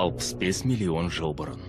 65 миллион жыл бұрын.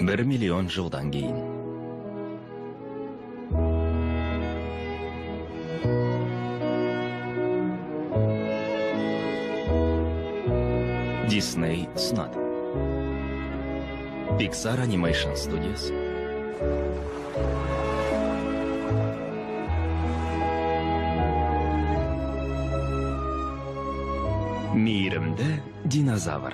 Бір миллион жылдан кейін. Disney ұсынады. Pixar Animation Studios. Мейірімді динозавр.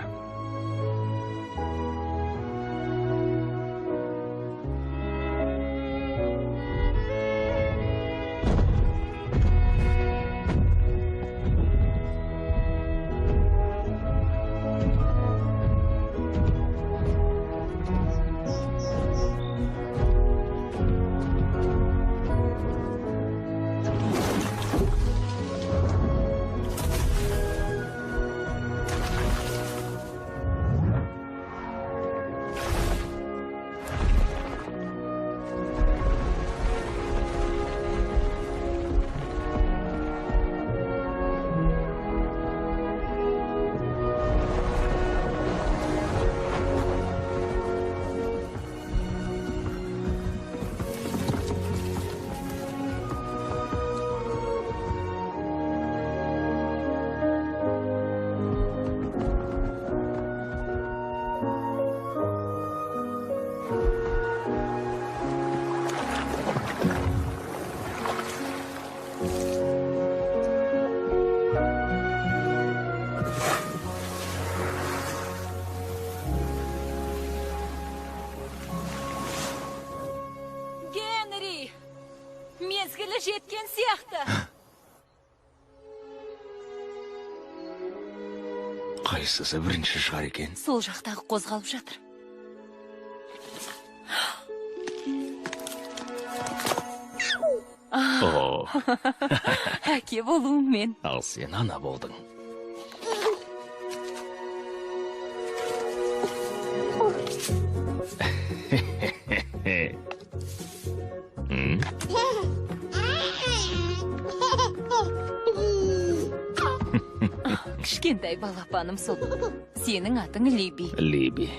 Mezgili жеткен сияқты. Қайсысы бірінші шығар екен? Сол жақтағы қозғалып жатыр. О, Әке болуым мен. ал сен ана болдың. Кішкентай балапаным сол. Сенің атың Либи. Либи.